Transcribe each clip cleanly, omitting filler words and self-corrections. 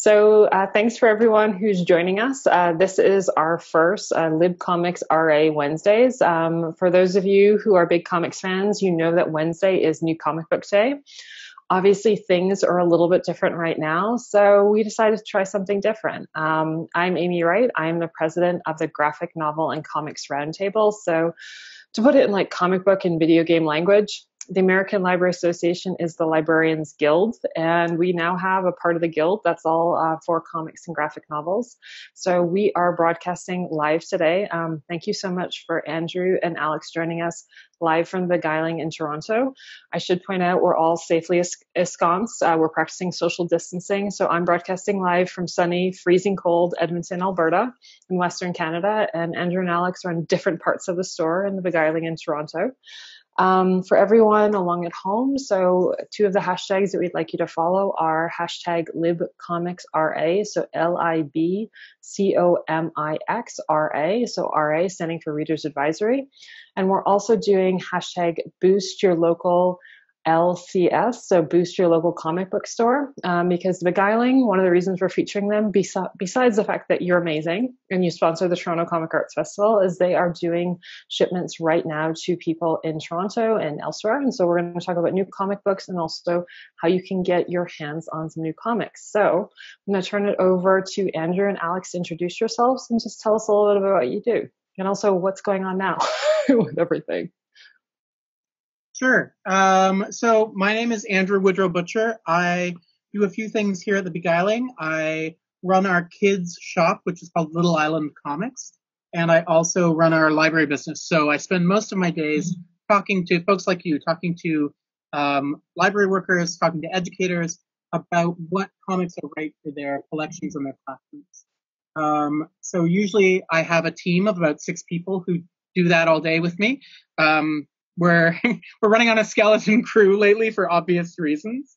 Thanks for everyone who's joining us. This is our first Libcomix RA Wednesdays. For those of you who are big comics fans, you know that Wednesday is New Comic Book Day. Obviously, things are a little bit different right now, so we decided to try something different. I'm Amy Wright. I'm the president of the Graphic Novel and Comics Roundtable. So to put it in like comic book and video game language, the American Library Association is the Librarians Guild, and we now have a part of the guild that's all for comics and graphic novels. So we are broadcasting live today. Thank you so much for Andrew and Alex joining us live from Beguiling in Toronto. I should point out we're all safely ensconced. We're practicing social distancing. So I'm broadcasting live from sunny, freezing cold Edmonton, Alberta in Western Canada, and Andrew and Alex are in different parts of the store in the Beguiling in Toronto. For everyone along at home, so two of the hashtags that we'd like you to follow are hashtag LibComicsRA, so LIBCOMIXRA, so RA standing for Reader's Advisory. And we're also doing hashtag Boost Your Local LCS, so Boost Your Local Comic Book Store, because the Beguiling, one of the reasons we're featuring them, besides the fact that you're amazing and you sponsor the Toronto Comic Arts Festival, is they are doing shipments right now to people in Toronto and elsewhere. And so we're going to talk about new comic books and also how you can get your hands on some new comics. So I'm going to turn it over to Andrew and Alex to introduce yourselves and just tell us a little bit about what you do and also what's going on now with everything. Sure. So my name is Andrew Woodrow-Butcher. I do a few things here at the Beguiling. I run our kids shop, which is called Little Island Comics, and I also run our library business. So I spend most of my days talking to folks like you, talking to library workers, talking to educators about what comics are right for their collections and their classrooms. So usually I have a team of about 6 people who do that all day with me. We're running on a skeleton crew lately for obvious reasons.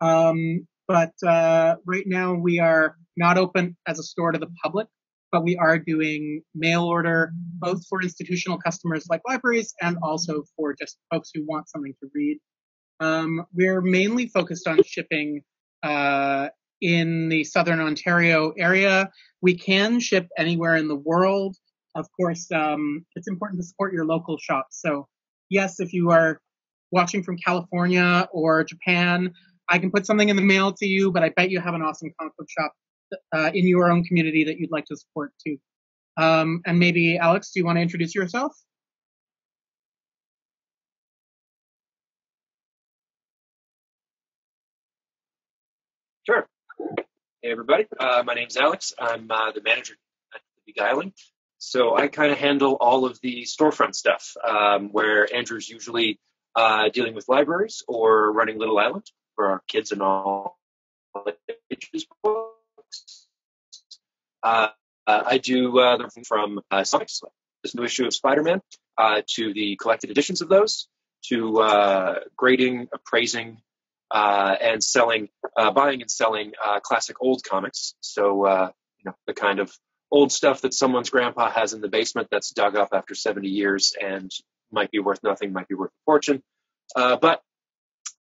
But right now we are not open as a store to the public, but we are doing mail order both for institutional customers like libraries and also for just folks who want something to read. We're mainly focused on shipping in the Southern Ontario area. We can ship anywhere in the world. Of course, it's important to support your local shops. So yes, if you are watching from California or Japan, I can put something in the mail to you, but I bet you have an awesome comic book shop in your own community that you'd like to support too. And maybe, Alex, do you want to introduce yourself? Sure. Hey, everybody. My name's Alex. I'm the manager at the Beguiling. So I kind of handle all of the storefront stuff, where Andrew's usually dealing with libraries or running Little Island for our kids and all ages books. I do the from comics, this new issue of Spider-Man, to the collected editions of those, to grading, appraising, and selling, buying and selling classic old comics. So, the kind of old stuff that someone's grandpa has in the basement that's dug up after 70 years and might be worth nothing, might be worth a fortune. But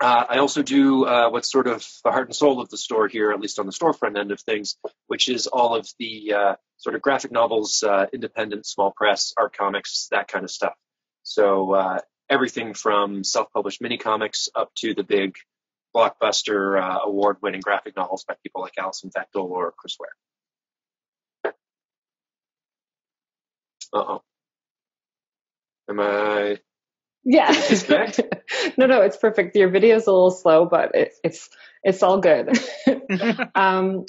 I also do what's sort of the heart and soul of the store here, at least on the storefront end of things, which is all of the sort of graphic novels, independent, small press, art comics, that kind of stuff. So everything from self-published mini comics up to the big blockbuster award-winning graphic novels by people like Alison Bechdel or Chris Ware. Uh-oh. Am I? Yeah. No, it's perfect. Your video is a little slow, but it's all good.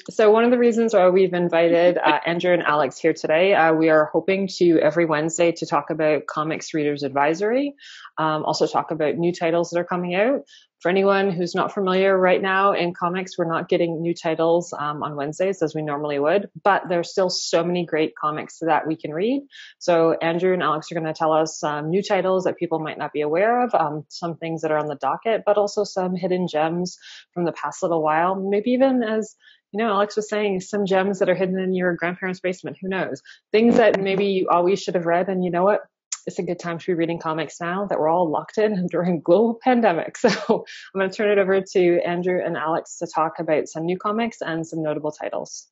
So one of the reasons why we've invited Andrew and Alex here today, we are hoping to every Wednesday to talk about Comics Reader's Advisory, also talk about new titles that are coming out. For anyone who's not familiar right now in comics, we're not getting new titles on Wednesdays as we normally would, but there's still so many great comics that we can read. So Andrew and Alex are going to tell us new titles that people might not be aware of, some things that are on the docket, but also some hidden gems from the past little while. Maybe even, as Alex was saying, some gems that are hidden in your grandparents' basement. Who knows? Things that maybe you always should have read, and you know what? it's a good time to be reading comics now that we're all locked in during global pandemic. So I'm going to turn it over to Andrew and Alex to talk about some new comics and some notable titles.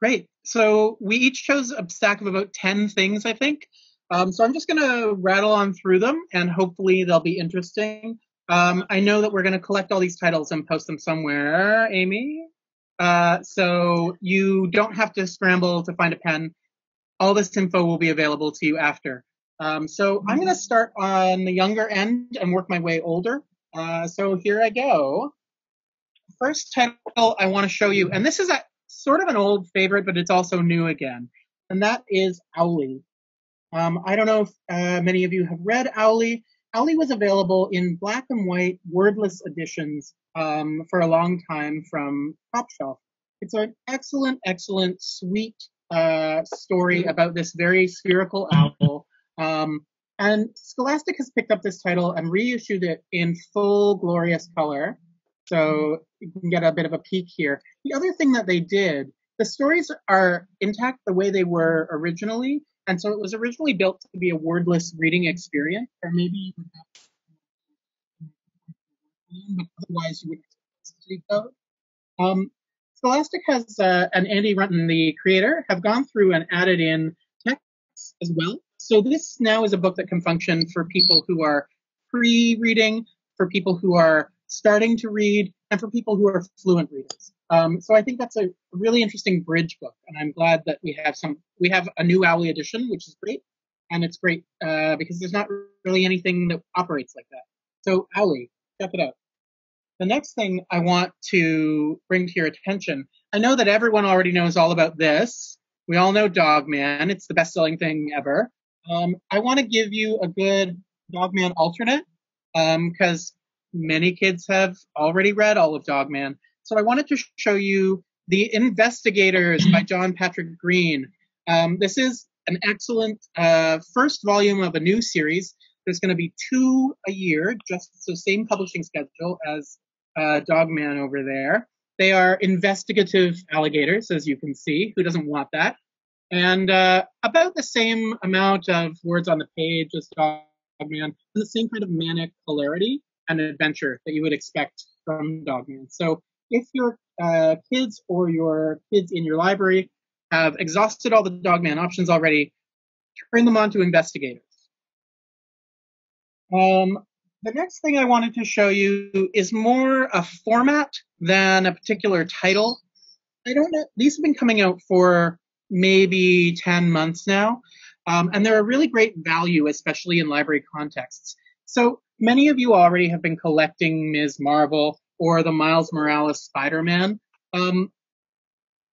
Great. So we each chose a stack of about 10 things, I think. So I'm just going to rattle on through them, and hopefully they'll be interesting. I know that we're going to collect all these titles and post them somewhere, Amy. So you don't have to scramble to find a pen. All this info will be available to you after. So I'm going to start on the younger end and work my way older. So here I go. First title I want to show you, and this is sort of an old favorite, but it's also new again, and that is Elly. I don't know if many of you have read Elly. Elly was available in black and white wordless editions for a long time from Top Shelf. It's an excellent, excellent, sweet story about this very spherical owl. And Scholastic has picked up this title and reissued it in full glorious color. So you can get a bit of a peek here. The other thing that they did, the stories are intact the way they were originally. And so it was originally built to be a wordless reading experience, or maybe you would have, but otherwise you would have code. Scholastic has, and Andy Runton, the creator, have gone through and added in text as well. So this now is a book that can function for people who are pre-reading, for people who are starting to read, and for people who are fluent readers. So I think that's a really interesting bridge book, and I'm glad that we have a new Elly edition, which is great, and it's great because there's not really anything that operates like that. So Elly, check it out. The next thing I want to bring to your attention, I know that everyone already knows all about this. We all know Dogman. It's the best-selling thing ever. I want to give you a good Dogman alternate because many kids have already read all of Dogman. So I wanted to show you The Investigators by John Patrick Green. This is an excellent first volume of a new series. There's going to be 2 a year, just the same publishing schedule as Dogman over there. They are investigative alligators, as you can see. Who doesn't want that? And about the same amount of words on the page as Dogman, the same kind of manic hilarity and adventure that you would expect from Dogman. So if your kids or your kids in your library have exhausted all the Dogman options already, turn them on to Investigators. The next thing I wanted to show you is more a format than a particular title. I don't know. These have been coming out for maybe 10 months now, and they're a really great value, especially in library contexts. So many of you already have been collecting Ms. Marvel or the Miles Morales Spider-Man.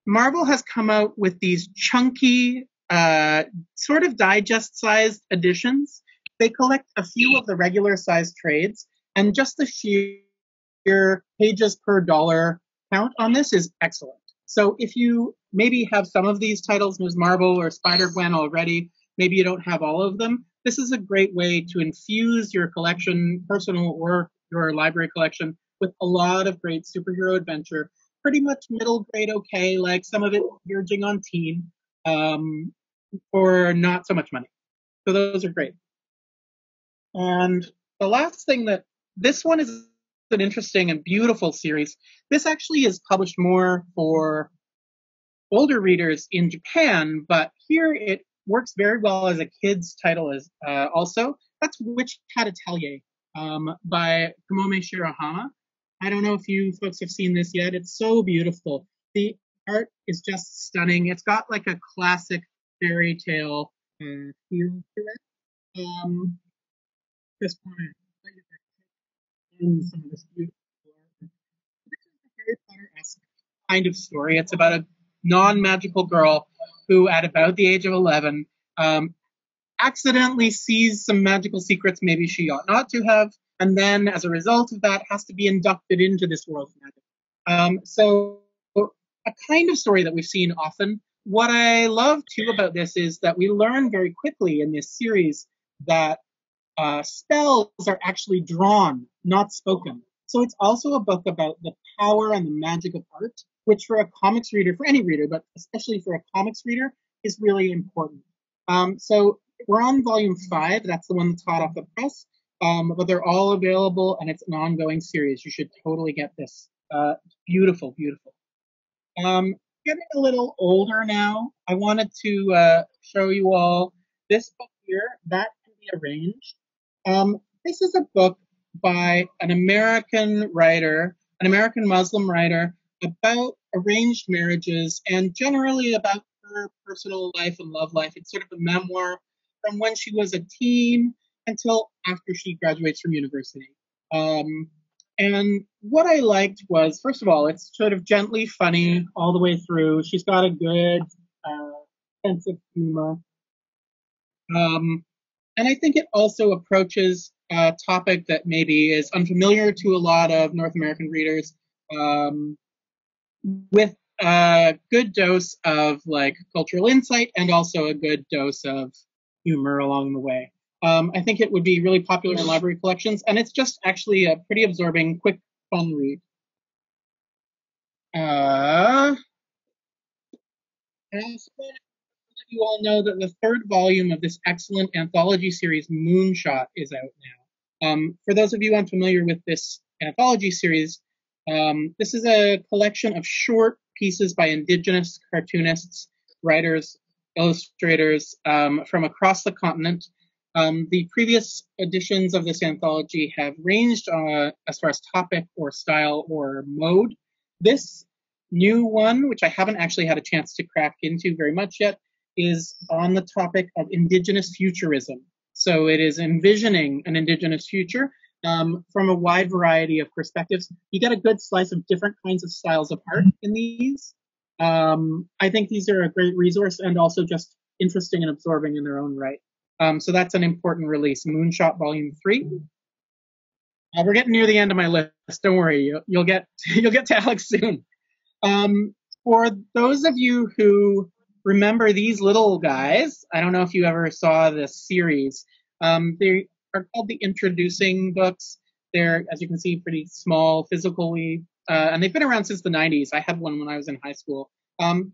Marvel has come out with these chunky, sort of digest-sized editions. They collect a few of the regular-sized trades, and just the sheer pages per dollar count on this is excellent. So if you maybe have some of these titles, Ms. Marvel or Spider-Gwen already, maybe you don't have all of them, this is a great way to infuse your collection, personal or your library collection, with a lot of great superhero adventure. Pretty much middle grade okay, like some of it verging on teen, for not so much money. So those are great. And the last thing this one is an interesting and beautiful series. This actually is published more for older readers in Japan, but here it works very well as a kid's title as also. That's Witch Cat Atelier by Kamome Shirahama. I don't know if you folks have seen this yet. It's so beautiful. The art is just stunning. It's got like a classic fairy tale feel to it. Just want to in some of this beautiful art. This is a Harry Potter-esque kind of story. It's about a non-magical girl who, at about the age of 11, accidentally sees some magical secrets maybe she ought not to have, and then, as a result of that, has to be inducted into this world of magic. So, a kind of story that we've seen often. What I love, too, about this is that we learn very quickly in this series that spells are actually drawn, not spoken. So it's also a book about the power and the magic of art, which for a comics reader, for any reader, but especially for a comics reader, is really important. So we're on volume 5. That's the one that's hot off the press. But they're all available, and it's an ongoing series. You should totally get this. Beautiful, beautiful. Getting a little older now. I wanted to show you all this book here, That Can Be Arranged. This is a book by an American writer, an American Muslim writer, about arranged marriages and generally about her personal life and love life. It's sort of a memoir from when she was a teen until after she graduates from university. And what I liked was, first of all, it's sort of gently funny all the way through. She's got a good sense of humor. And I think it also approaches a topic that maybe is unfamiliar to a lot of North American readers, with a good dose of like cultural insight and also a good dose of humor along the way. I think it would be really popular in library collections, and it's just actually a pretty absorbing, quick, fun read. And so you all know that the 3rd volume of this excellent anthology series, Moonshot, is out now. For those of you unfamiliar with this anthology series, this is a collection of short pieces by Indigenous cartoonists, writers, illustrators from across the continent. The previous editions of this anthology have ranged as far as topic or style or mode. This new one, which I haven't actually had a chance to crack into very much yet, is on the topic of Indigenous futurism. So it is envisioning an Indigenous future from a wide variety of perspectives. You get a good slice of different kinds of styles of art in these. I think these are a great resource and also just interesting and absorbing in their own right. So that's an important release, Moonshot Volume 3. We're getting near the end of my list. Don't worry, you'll get to Alex soon. For those of you who remember these little guys, I don't know if you ever saw this series. They are called the Introducing books. They're, as you can see, pretty small physically, and they've been around since the 90s. I had one when I was in high school.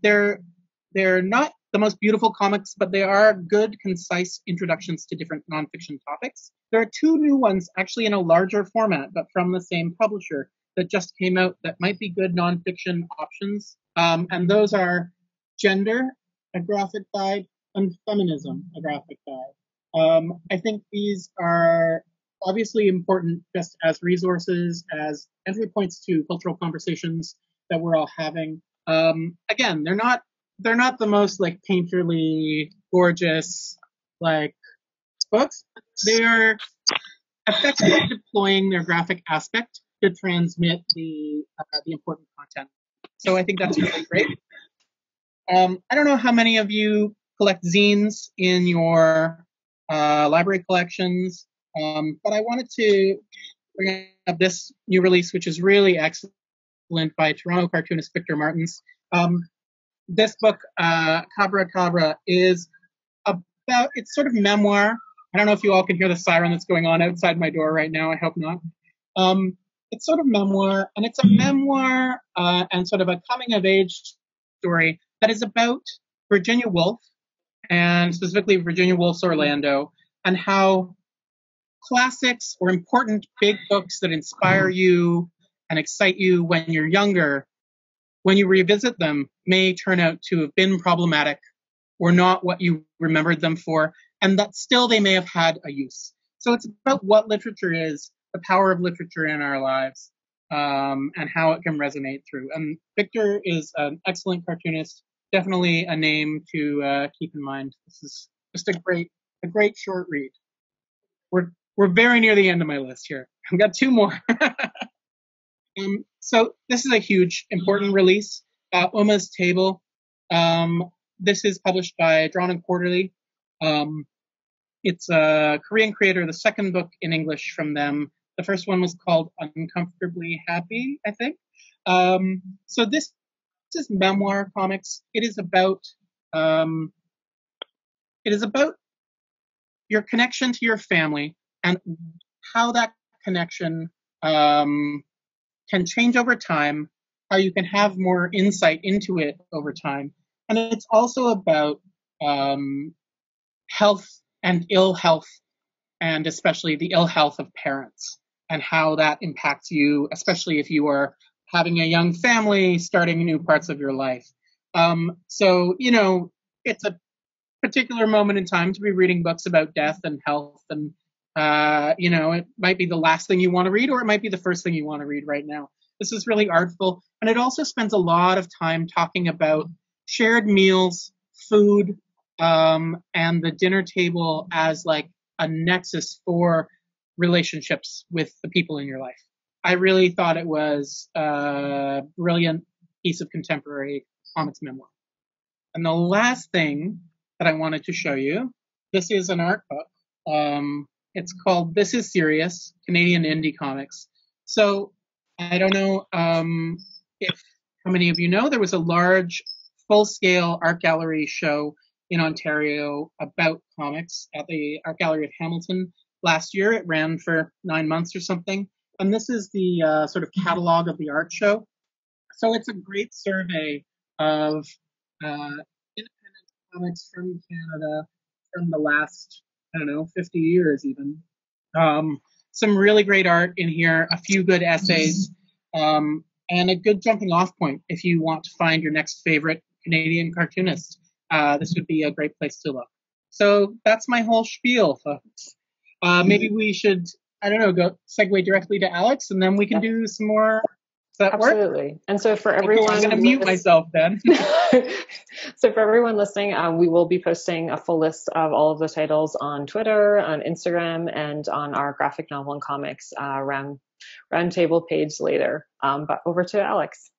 They're not the most beautiful comics, but they are good, concise introductions to different nonfiction topics. There are 2 new ones, actually in a larger format, but from the same publisher, that just came out that might be good nonfiction options. And those are Gender, a graphic guide, and Feminism, a graphic guide. I think these are obviously important just as resources, as entry points to cultural conversations that we're all having. Again, they're not the most like painterly, gorgeous like books. They are effectively deploying their graphic aspect to transmit the important content. So I think that's really great. I don't know how many of you collect zines in your library collections, but I wanted to bring up this new release, which is really excellent, by Toronto cartoonist Victor Martins. This book, Cabra Cabra, is about, it's sort of memoir. I don't know if you all can hear the siren that's going on outside my door right now. I hope not. It's sort of memoir, and it's a memoir and sort of a coming-of-age story that is about Virginia Woolf, and specifically Virginia Woolf's Orlando, and how classics or important big books that inspire you and excite you when you're younger, when you revisit them, may turn out to have been problematic or not what you remembered them for, and that still they may have had a use. So it's about what literature is, the power of literature in our lives, and how it can resonate through. And Victor is an excellent cartoonist, definitely a name to keep in mind. This is just a great short read. We're very near the end of my list here. I've got 2 more. So this is a huge, important release, Uma's Table. This is published by Drawn and Quarterly. It's a Korean creator, the 2nd book in English from them. The first one was called Uncomfortably Happy, I think. So this is memoir comics. It is about your connection to your family and how that connection can change over time, how you can have more insight into it over time. And it's also about health and ill health, and especially the ill health of parents, and how that impacts you, especially if you are having a young family, starting new parts of your life. So, it's a particular moment in time to be reading books about death and health, and it might be the last thing you want to read, or it might be the first thing you want to read right now. This is really artful, and it also spends a lot of time talking about shared meals, food, and the dinner table as like a nexus for relationships with the people in your life. I really thought it was a brilliant piece of contemporary comics memoir. And the last thing that I wanted to show you, this is an art book. It's called This Is Serious, Canadian Indie Comics. So I don't know if how many of you know, there was a large full-scale art gallery show in Ontario about comics at the Art Gallery of Hamilton last year. It ran for 9 months or something. And this is the sort of catalog of the art show. So it's a great survey of independent comics from Canada from the last, 50 years even. Some really great art in here, a few good essays, and a good jumping off point if you want to find your next favorite Canadian cartoonist. This would be a great place to look. So that's my whole spiel, folks. Maybe we should, go segue directly to Alex, and then we can do some more. Does that work? Absolutely. And so for everyone, I'm going to mute myself then. So for everyone listening, we will be posting a full list of all of the titles on Twitter, on Instagram, and on our graphic novel and comics roundtable page later. But over to Alex.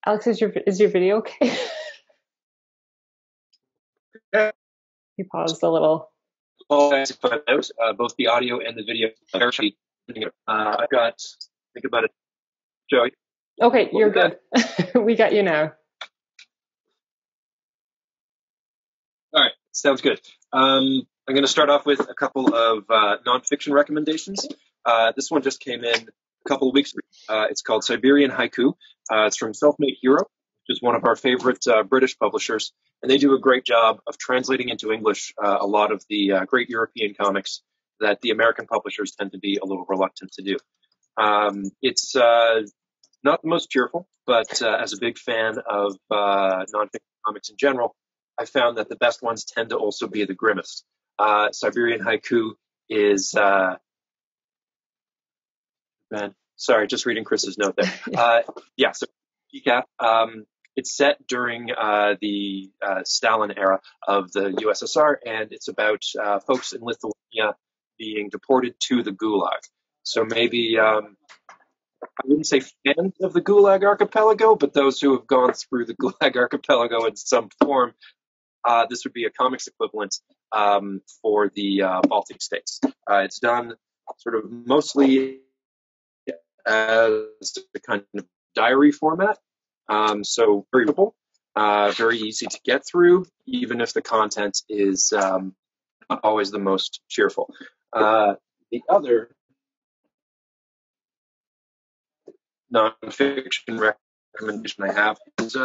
Alex, is your video okay? You paused a little. Both the audio and the video. I've got, think about it, Joey. Okay, you're good. We got you now. All right, sounds good. I'm going to start off with a couple of nonfiction recommendations. This one just came in a couple of weeks ago. It's called Siberian Haiku. It's from Self-Made Hero, which is one of our favorite British publishers, and they do a great job of translating into English a lot of the great European comics that the American publishers tend to be a little reluctant to do. It's not the most cheerful, but as a big fan of nonfiction comics in general, I found that the best ones tend to also be the grimmest. Siberian Haiku is, sorry, just reading Chris's note there. So GCAP, it's set during the Stalin era of the USSR, and it's about folks in Lithuania being deported to the Gulag. So maybe, I wouldn't say fans of the Gulag Archipelago, but those who have gone through the Gulag Archipelago in some form, this would be a comics equivalent for the Baltic states. It's done sort of mostly as a kind of diary format, so very readable, very easy to get through, even if the content is not always the most cheerful. The other nonfiction recommendation I have is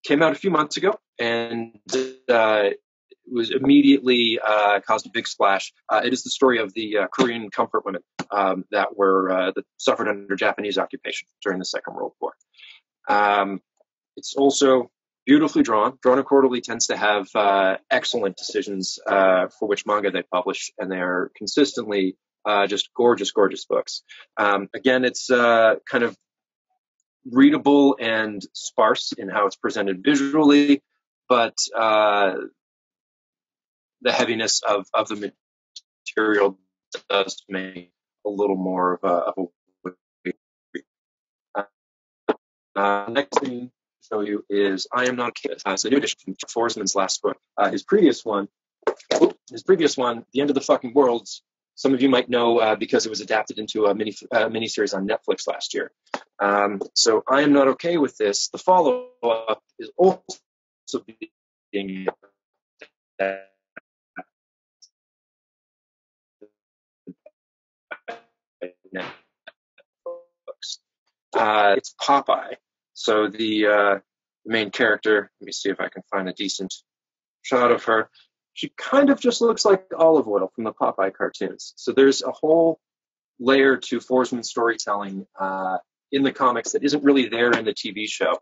came out a few months ago, and was immediately caused a big splash. It is the story of the Korean comfort women that suffered under Japanese occupation during the Second World War. It's also beautifully drawn. Drawn Quarterly tends to have excellent decisions for which manga they publish, and they're consistently just gorgeous, gorgeous books. Again, it's kind of readable and sparse in how it's presented visually, but the heaviness of the material does make a little more of a next thing to show you is I Am Not a Kid. It's a new edition from Forsman's last book. His previous one, The End of the Fucking World, some of you might know because it was adapted into a miniseries on Netflix last year. So I Am Not Okay with This. The follow-up is also being It's Popeye. So the main character, let me see if I can find a decent shot of her. She kind of just looks like Olive Oyl from the Popeye cartoons. So there's a whole layer to Forsman's storytelling in the comics that isn't really there in the TV show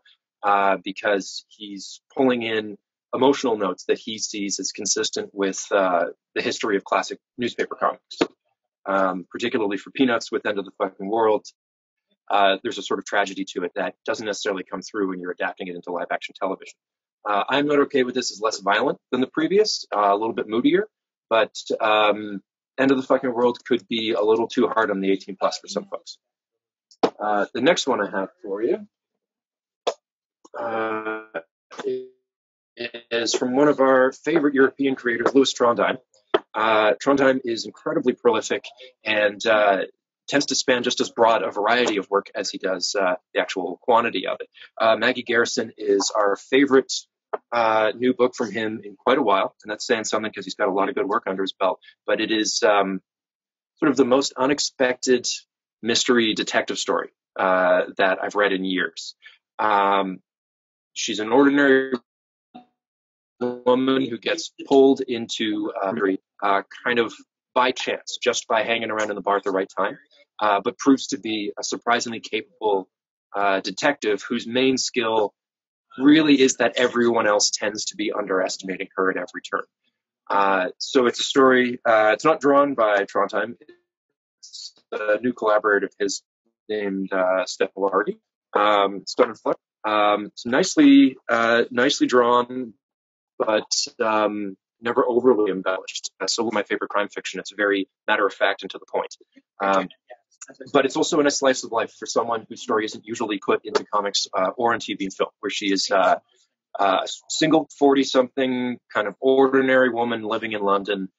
because he's pulling in emotional notes that he sees as consistent with the history of classic newspaper comics, particularly for Peanuts with End of the Fucking World. There's a sort of tragedy to it that doesn't necessarily come through when you're adapting it into live action television. I'm Not Okay With This is less violent than the previous, a little bit moodier, but End of the Fucking World could be a little too hard on the 18 plus for some folks. The next one I have for you is from one of our favorite European creators, Louis Trondheim. Trondheim is incredibly prolific and tends to span just as broad a variety of work as he does the actual quantity of it. Maggie Garrison is our favorite new book from him in quite a while, and that's saying something because he's got a lot of good work under his belt, but it is sort of the most unexpected mystery detective story that I've read in years. She's an ordinary woman who gets pulled into kind of by chance, just by hanging around in the bar at the right time, but proves to be a surprisingly capable detective whose main skill really is that everyone else tends to be underestimating her at every turn. So it's a story, it's not drawn by Trondheim, it's a new collaborator of his named Stephen Hardy. It's done in Flip. It's nicely drawn, but never overly embellished. So my favorite crime fiction, it's very matter of fact and to the point. But it's also a nice slice of life for someone whose story isn't usually put into comics or in TV and film, where she is a single 40-something kind of ordinary woman living in London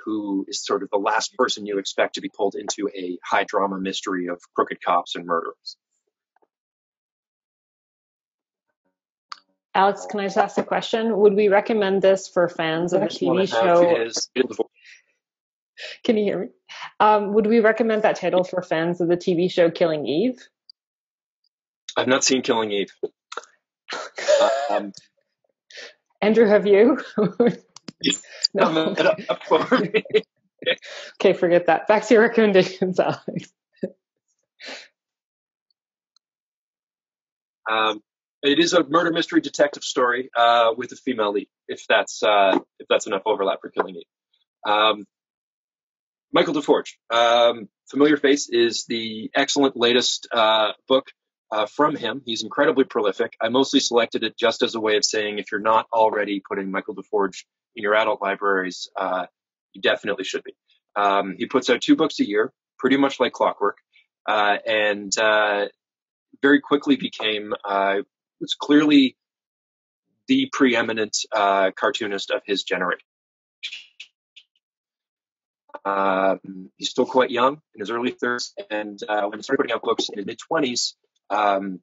who is sort of the last person you expect to be pulled into a high drama mystery of crooked cops and murderers. Alex, can I just ask a question? Would we recommend this for fans of the TV show? Can you hear me? Would we recommend that title for fans of the TV show Killing Eve? I've not seen Killing Eve. Andrew, have you? No. Okay, forget that. Back to your recommendations, Alex. It is a murder mystery detective story with a female lead, if that's enough overlap for Killing Eve. Michael DeForge, Familiar Face is the excellent latest book from him. He's incredibly prolific. I mostly selected it just as a way of saying if you're not already putting Michael DeForge in your adult libraries, you definitely should be. He puts out 2 books a year, pretty much like clockwork, and very quickly became was clearly the preeminent cartoonist of his generation. He's still quite young, in his early 30s, and when he started putting out books in his mid-20s,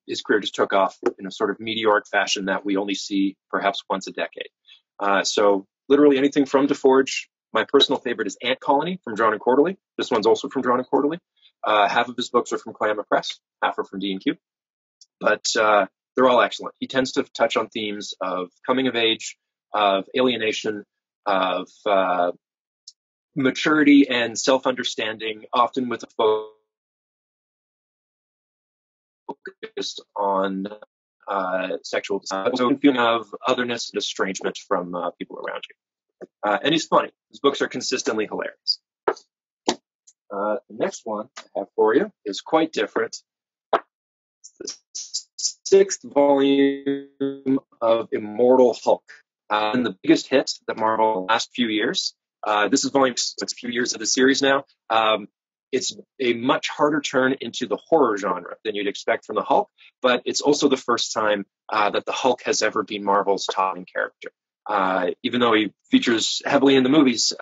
his career just took off in a sort of meteoric fashion that we only see perhaps once a decade. So literally anything from DeForge. My personal favorite is Ant Colony from Drawn and Quarterly. This one's also from Drawn and Quarterly. Half of his books are from Klamath Press, half are from D&Q. But they're all excellent. He tends to touch on themes of coming of age, of alienation, of maturity and self-understanding, often with a focus on sexual desire, so feeling of otherness and estrangement from people around you. And he's funny. His books are consistently hilarious. The next one I have for you is quite different. It's the 6th volume of Immortal Hulk, and the biggest hit that Marvel in the last few years. This is volume 6, it's a few years of the series now. It's a much harder turn into the horror genre than you'd expect from the Hulk, but it's also the first time that the Hulk has ever been Marvel's top character. Even though he features heavily in the movies,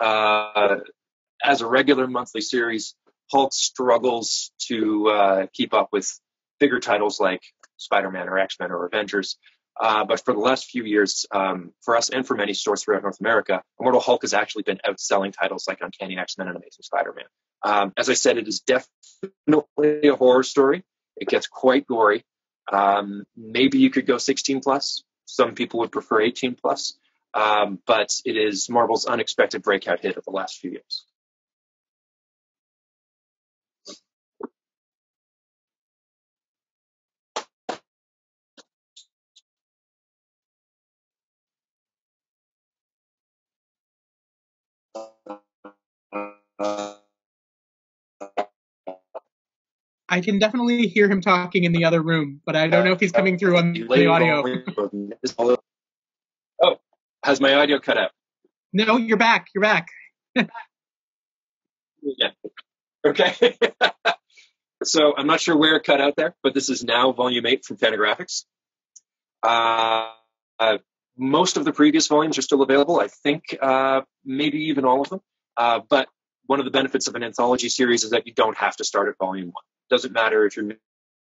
as a regular monthly series, Hulk struggles to keep up with bigger titles like Spider-Man or X-Men or Avengers. But for the last few years, for us and for many stores throughout North America, Immortal Hulk has actually been outselling titles like Uncanny X-Men and Amazing Spider-Man. As I said, it is definitely a horror story. It gets quite gory. Maybe you could go 16 plus. Some people would prefer 18 plus. But it is Marvel's unexpected breakout hit of the last few years. I can definitely hear him talking in the other room, but I don't know if he's coming through on the audio. Oh, has my audio cut out? No, you're back. You're back. Yeah. Okay. So I'm not sure where it cut out there, but this is now Volume 8 from Fantagraphics. Most of the previous volumes are still available. I think maybe even all of them. But one of the benefits of an anthology series is that you don't have to start at Volume 1. Doesn't matter if you're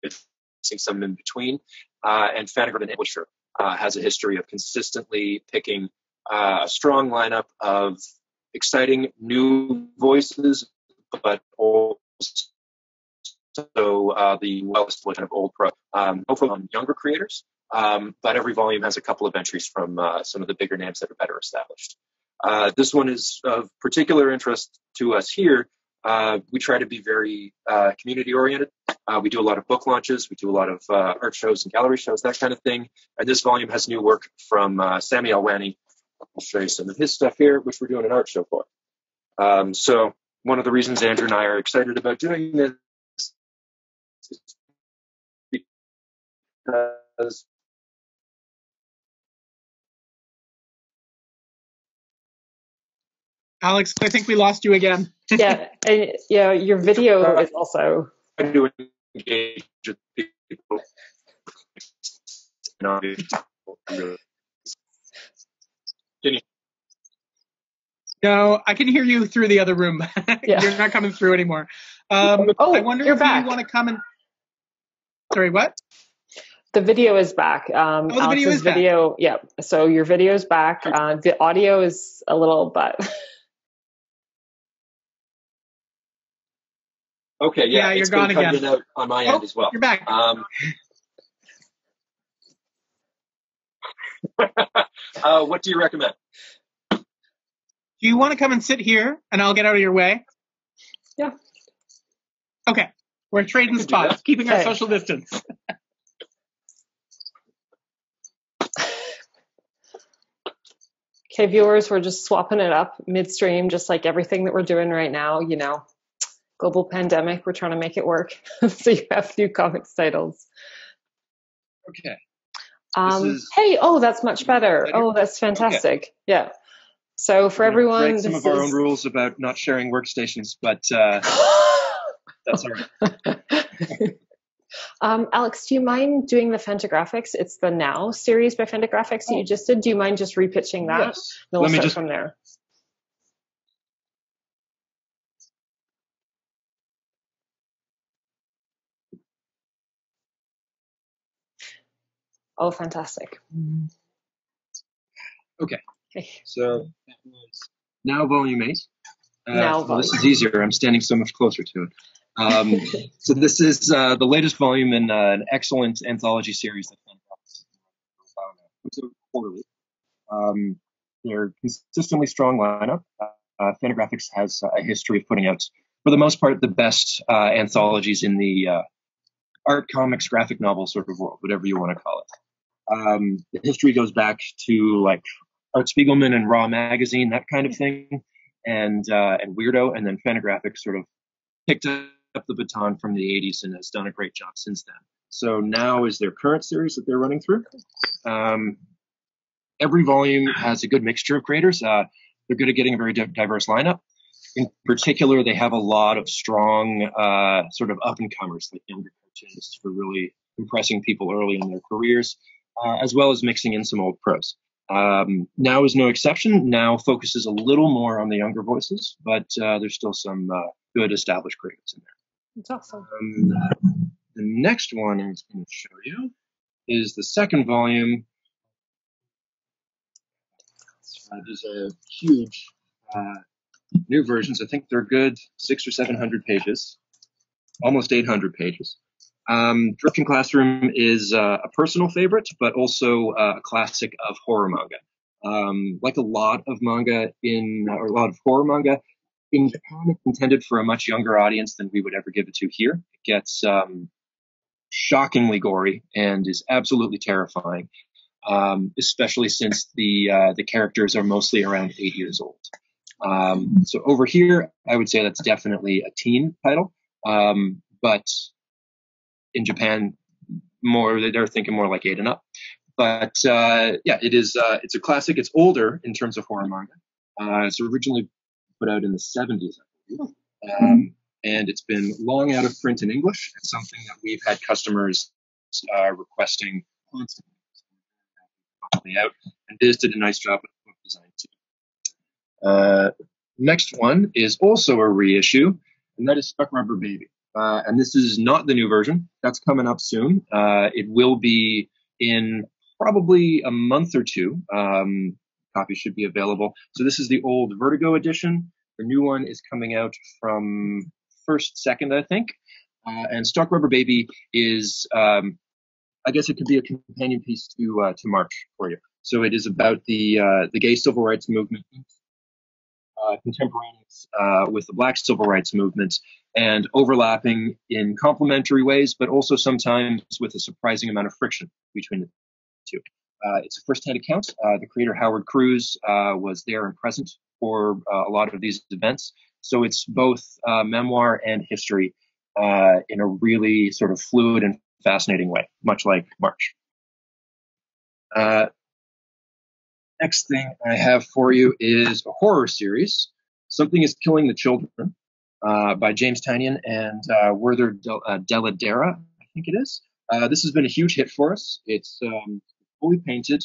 missing some in between. And Fantagraphics and Publisher has a history of consistently picking a strong lineup of exciting new voices, but also the well-established of old pro, hopefully on younger creators. But every volume has a couple of entries from some of the bigger names that are better established. This one is of particular interest to us here. We try to be very community-oriented. We do a lot of book launches. We do a lot of art shows and gallery shows, that kind of thing. And this volume has new work from Sammy Alwani. I'll show you some of his stuff here, which we're doing an art show for. So one of the reasons Andrew and I are excited about doing this is because Alex, I think we lost you again. Yeah, and, yeah, your video is also. I do engage with people. Can you? No, I can hear you through the other room. Yeah. You're not coming through anymore. I wonder you're if back. you want to come and. Sorry, what? The video is back. The video is back. Yeah. So your video is back. The audio is a little, but. Okay, yeah, you're it's gone been again. cutting out on my end as well. You're back. What do you recommend? Do you want to come and sit here, and I'll get out of your way? Yeah. Okay. We're trading spots, keeping our Okay. social distance. Okay, viewers, we're just swapping it up midstream, just like everything that we're doing right now. You know, global pandemic, we're trying to make it work. So you have new comics titles. Okay. Hey, that's much better. Oh, that's fantastic. Okay. Yeah. So for everyone, break some of our own rules about not sharing workstations, but that's all right. Alex, do you mind doing the Fantagraphics? It's the Now series by Fantagraphics that you just did. Do you mind just repitching that? Yes. Then we'll start from there. Oh, fantastic. Okay. So that was Now Volume 8. This is easier. I'm standing so much closer to it. So this is the latest volume in an excellent anthology series that Fantagraphics comes out quarterly. They're consistently strong lineup. Fantagraphics has a history of putting out, for the most part, the best anthologies in the art, comics, graphic novel sort of world, whatever you want to call it. The history goes back to like Art Spiegelman and Raw Magazine, that kind of thing, and Weirdo, and then Fantagraphics sort of picked up the baton from the 80s and has done a great job since then. So Now is their current series that they're running through. Every volume has a good mixture of creators. They're good at getting a very diverse lineup. In particular, they have a lot of strong sort of up-and-comers, like younger cartoonists, for really impressing people early in their careers, as well as mixing in some old pros. Now is no exception. Now focuses a little more on the younger voices, but there's still some good established creators in there. That's awesome. The next one I'm going to show you is the second volume. These are huge new versions. I think they're good 600 or 700 pages, almost 800 pages. Drifting Classroom is a personal favorite, but also a classic of horror manga. Like a lot of manga or a lot of horror manga in Japan, it's intended for a much younger audience than we would ever give it to here. It gets shockingly gory and is absolutely terrifying, especially since the characters are mostly around 8 years old. So over here, I would say that's definitely a teen title, but in Japan, they're thinking more like 8 and up. But it is. It's a classic. It's older in terms of horror manga. It's originally put out in the 70s, I believe. And it's been long out of print in English. It's something that we've had customers requesting constantly. Out, and Biz did a nice job with book design too. Next one is also a reissue, and that is Stuck Rubber Baby. And this is not the new version. That's coming up soon. It will be in probably a month or two. Copies should be available. So this is the old Vertigo edition. The new one is coming out from 2nd, I think. And Stuck Rubber Baby is, I guess it could be a companion piece to March for you. So it is about the gay civil rights movement, contemporaneous with the black civil rights movement, and overlapping in complementary ways, but also sometimes with a surprising amount of friction between the two. It's a first-hand account. The creator, Howard Cruz, was there and present for a lot of these events. So it's both memoir and history in a really sort of fluid and fascinating way, much like March. Next thing I have for you is a horror series. Something is Killing the Children by James Tynion and Werther Dell'Edera, I think it is. This has been a huge hit for us. It's fully painted,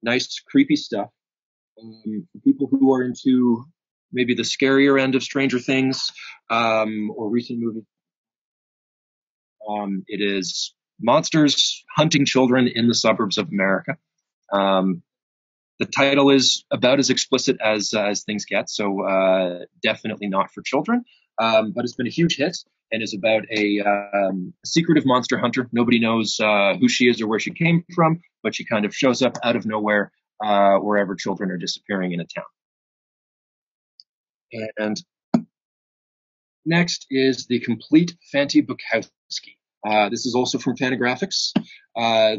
nice, creepy stuff. For people who are into maybe the scarier end of Stranger Things or recent movies, it is monsters hunting children in the suburbs of America. The title is about as explicit as things get, so definitely not for children. But it's been a huge hit and is about a secretive monster hunter. Nobody knows who she is or where she came from, but she kind of shows up out of nowhere wherever children are disappearing in a town. And next is The Complete Fanti Bukowski. This is also from Fantagraphics.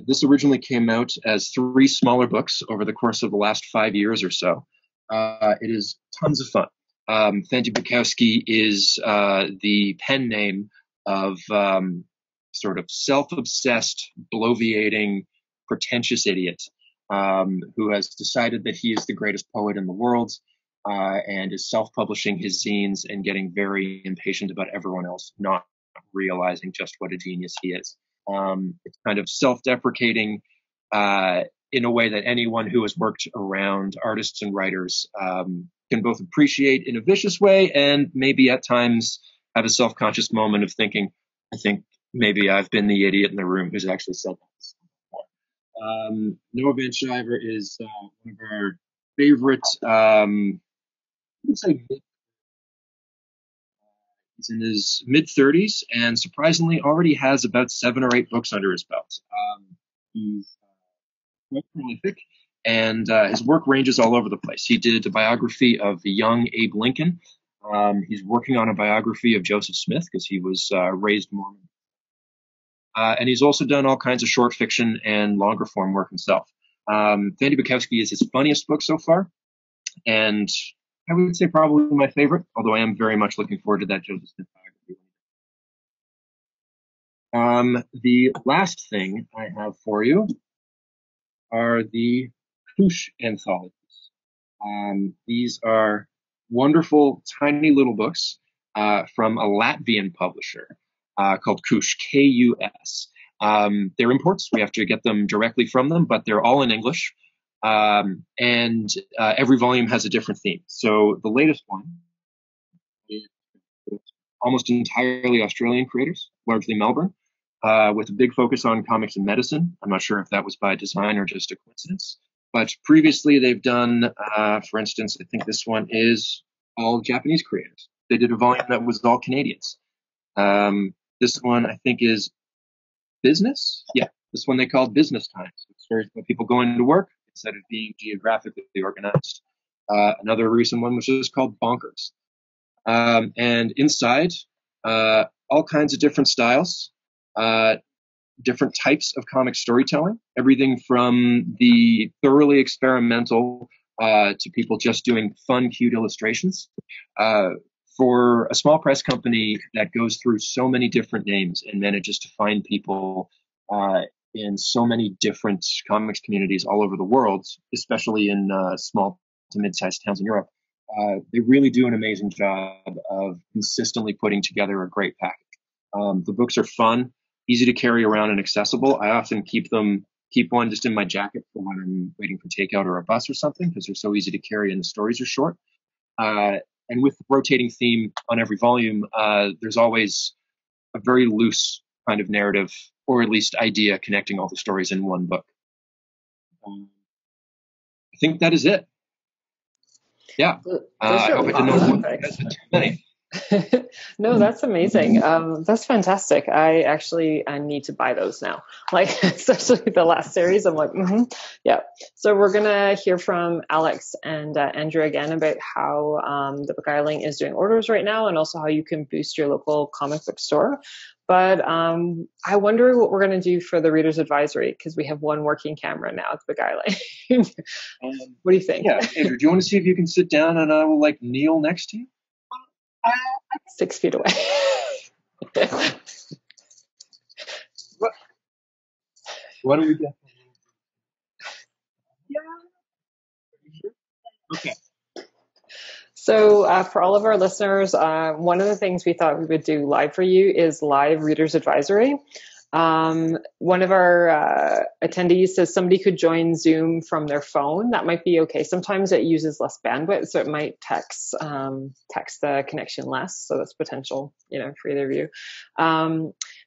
This originally came out as 3 smaller books over the course of the last 5 years or so. It is tons of fun. Fanti Bukowski is the pen name of sort of self-obsessed, bloviating, pretentious idiot who has decided that he is the greatest poet in the world and is self-publishing his zines and getting very impatient about everyone else not realizing just what a genius he is. It's kind of self-deprecating in a way that anyone who has worked around artists and writers can both appreciate in a vicious way and maybe at times have a self-conscious moment of thinking, I think maybe I've been the idiot in the room who's actually said that. Noah Van Shiver is one of our favorite, I would say he's in his mid-30s and surprisingly already has about 7 or 8 books under his belt. He's quite prolific and his work ranges all over the place. He did a biography of the young Abe Lincoln. He's working on a biography of Joseph Smith because he was raised Mormon. And he's also done all kinds of short fiction and longer form work himself. Fanti Bukowski is his funniest book so far, and I would say probably my favorite, although I am very much looking forward to that Joseph Smith biography. The last thing I have for you are the Kush anthologies. These are wonderful, tiny little books from a Latvian publisher called Kush, K-U-S. They're imports. We have to get them directly from them, but they're all in English. And every volume has a different theme. So the latest one is almost entirely Australian creators, largely Melbourne, with a big focus on comics and medicine. I'm not sure if that was by design or just a coincidence. But previously they've done, for instance, I think this one is all Japanese creators. They did a volume that was all Canadians. This one I think is business. Yeah, this one they called Business Times. It's stories about people going to work instead of being geographically organized. Another recent one, which is called Bonkers. And inside, all kinds of different styles, different types of comic storytelling, everything from the thoroughly experimental to people just doing fun, cute illustrations. For a small press company that goes through so many different names and manages to find people in so many different comics communities all over the world, especially in small to mid-sized towns in Europe, they really do an amazing job of consistently putting together a great package. The books are fun, easy to carry around, and accessible. I often keep one just in my jacket for when I'm waiting for takeout or a bus or something, because they're so easy to carry and the stories are short. And with the rotating theme on every volume, there's always a very loose kind of narrative, or at least idea, connecting all the stories in one book. I think that is it. Yeah. I hope I didn't know too many. No, that's amazing. That's fantastic. I need to buy those now. Like, especially the last series. I'm like, yeah. So we're gonna hear from Alex and Andrew again about how the Beguiling is doing orders right now, and also how you can boost your local comic book store. But I wonder what we're gonna do for the Reader's Advisory, because we have one working camera now at the Beguiling. What do you think? Yeah, Andrew, do you want to see if you can sit down and I will kneel next to you? 6 feet away. What do we get? Yeah. Okay. So for all of our listeners, one of the things we thought we would do live for you is live Reader's Advisory. One of our attendees says somebody could join Zoom from their phone. That might be okay. Sometimes it uses less bandwidth, so it might text the connection less. So that's potential, for either of you.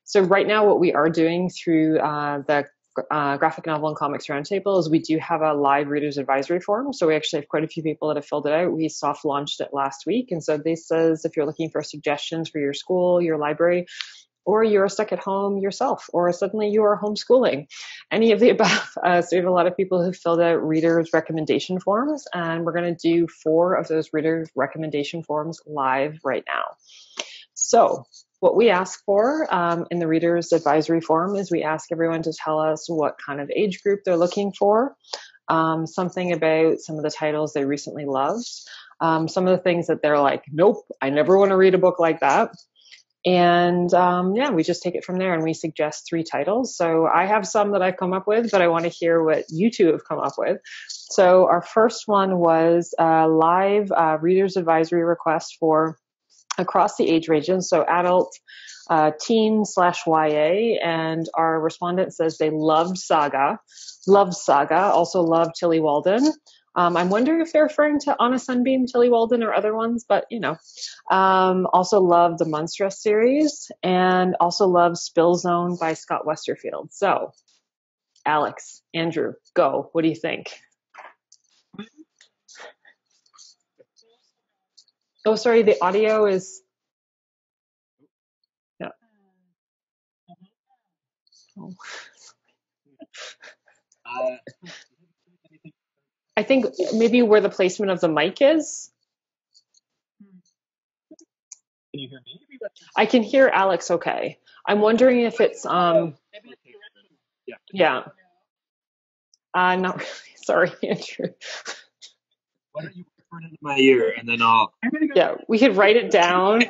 So right now, what we are doing through the Graphic Novel and Comics Roundtable is we do have a live Reader's Advisory form. So we actually have quite a few people that have filled it out. We soft launched it last week. And so this says if you're looking for suggestions for your school, your library, or you're stuck at home yourself, or suddenly you are homeschooling, any of the above. So we have a lot of people who filled out readers' recommendation forms, and we're going to do 4 of those readers' recommendation forms live right now. So what we ask for in the Reader's Advisory form is we ask everyone to tell us what kind of age group they're looking for, something about some of the titles they recently loved, some of the things that they're like, nope, I never want to read a book like that. And we just take it from there, and we suggest 3 titles. So I have some that I've come up with, but I want to hear what you 2 have come up with. So our first one was a live Reader's Advisory request for across the age ranges, so adult, teen/YA, and our respondent says they loved Saga, also loved Tilly Walden. I'm wondering if they're referring to On a Sunbeam, Tilly Walden, or other ones, but also loved the Monstrous series, and also loved Spill Zone by Scott Westerfield. So, Alex, Andrew, go. What do you think? Oh, sorry, the audio is. Yeah. Oh. I think maybe where the placement of the mic is. Can you hear me? I can hear Alex okay. I'm wondering if it's yeah. Not really. Sorry, Andrew. Why don't you whisper it into my ear and then I'll. Yeah, we could write it down.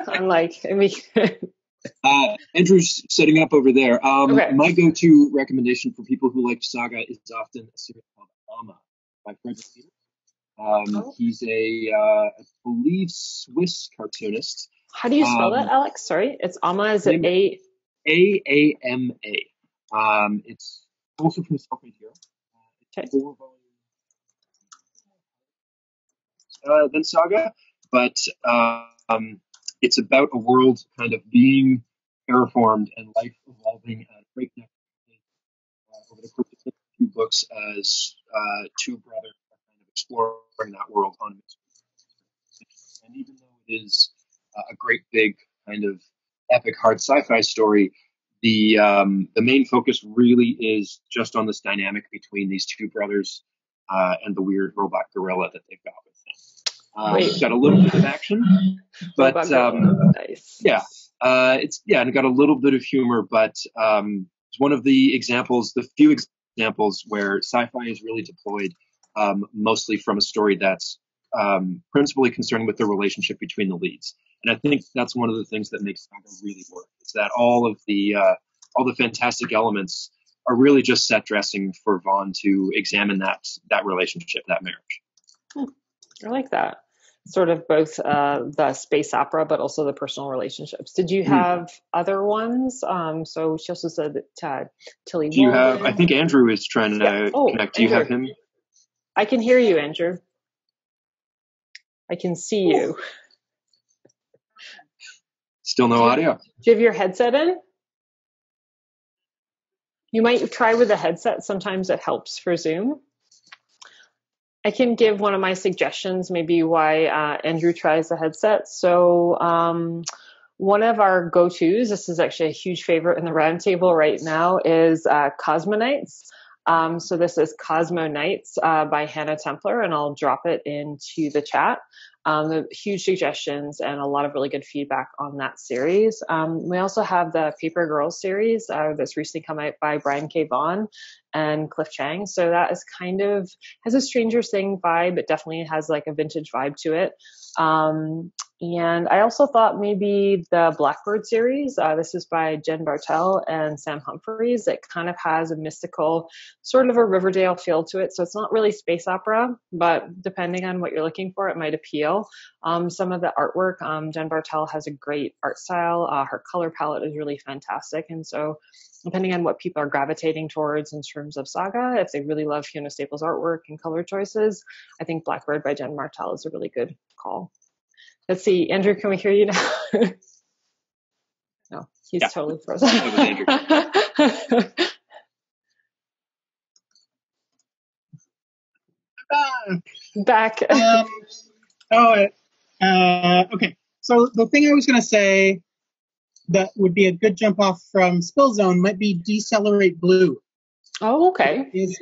Andrew's setting up over there. Okay. My go-to recommendation for people who like Saga is often a series called Amma by Frederick Peters. He's I believe, Swiss cartoonist. How do you spell that, Alex? Sorry, it's Amma. Is it A? A-A-M-A. It's also from Selfmade Hero. Okay. 4 volumes. Than Saga, but it's about a world kind of being terraformed and life evolving at breakneck over the course of 2 books as 2 brothers are kind of exploring that world on its own. And even though it is a great big kind of epic hard sci-fi story, the main focus really is just on this dynamic between these two brothers and the weird robot gorilla that they've got with them. It's got a little bit of action, but nice. Yeah, and it got a little bit of humor, but it's one of the examples, the few examples where sci-fi is really deployed mostly from a story that's principally concerned with the relationship between the leads. And I think that's one of the things that makes Saga really work. Is that all the fantastic elements are really just set dressing for Vaughn to examine that relationship, that marriage. I like that. Sort of both the space opera, but also the personal relationships. Did you have other ones? So she also said that Tilly. Do you have? I think Andrew is trying to connect. Do you have him? I can hear you, Andrew. I can see you. Still no audio. Do you have your headset in? You might try with a headset. Sometimes it helps for Zoom. I can give one of my suggestions, maybe why Andrew tries the headset. So one of our go-tos, this is actually a huge favorite in the roundtable right now, is Cosmo Nights. So this is Cosmo Nights by Hannah Templar, and I'll drop it into the chat. Huge suggestions and a lot of really good feedback on that series. We also have the Paper Girls series that's recently come out by Brian K. Vaughan and Cliff Chang. So that is kind of, has a Stranger Things vibe, but definitely has like a vintage vibe to it. And I also thought maybe the Blackbird series, this is by Jen Bartel and Sam Humphries. It kind of has a mystical, sort of a Riverdale feel to it. So it's not really space opera, but depending on what you're looking for, it might appeal. Some of the artwork, Jen Bartel has a great art style. Her color palette is really fantastic. And so depending on what people are gravitating towards in terms of Saga, if they really love Fiona Staples' artwork and color choices, I think Blackbird by Jen Bartel is a really good call. Let's see, Andrew, can we hear you now? No, he's totally frozen. Back. Okay. So the thing I was going to say that would be a good jump off from Spill Zone might be Decelerate Blue. Oh, okay. Is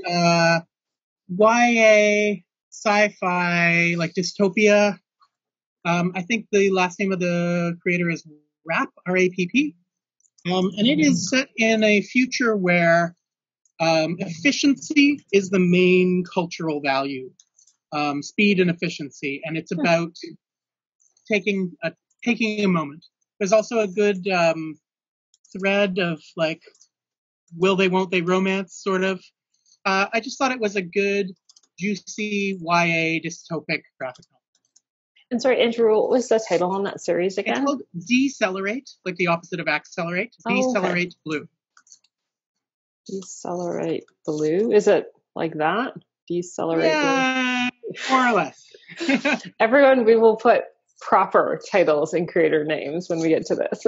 YA sci-fi, like dystopia. I think the last name of the creator is RAPP, R-A-P-P. And it is set in a future where efficiency is the main cultural value, speed and efficiency, and it's about taking a moment. There's also a good thread of like will they, won't they romance, sort of. I just thought it was a good, juicy YA dystopic graphic novel. And sorry, Andrew, what was the title on that series again? It's called Decelerate, like the opposite of accelerate. Decelerate Blue. Decelerate Blue? Is it like that? Decelerate Blue? More or less. Everyone, we will put proper titles and creator names when we get to this.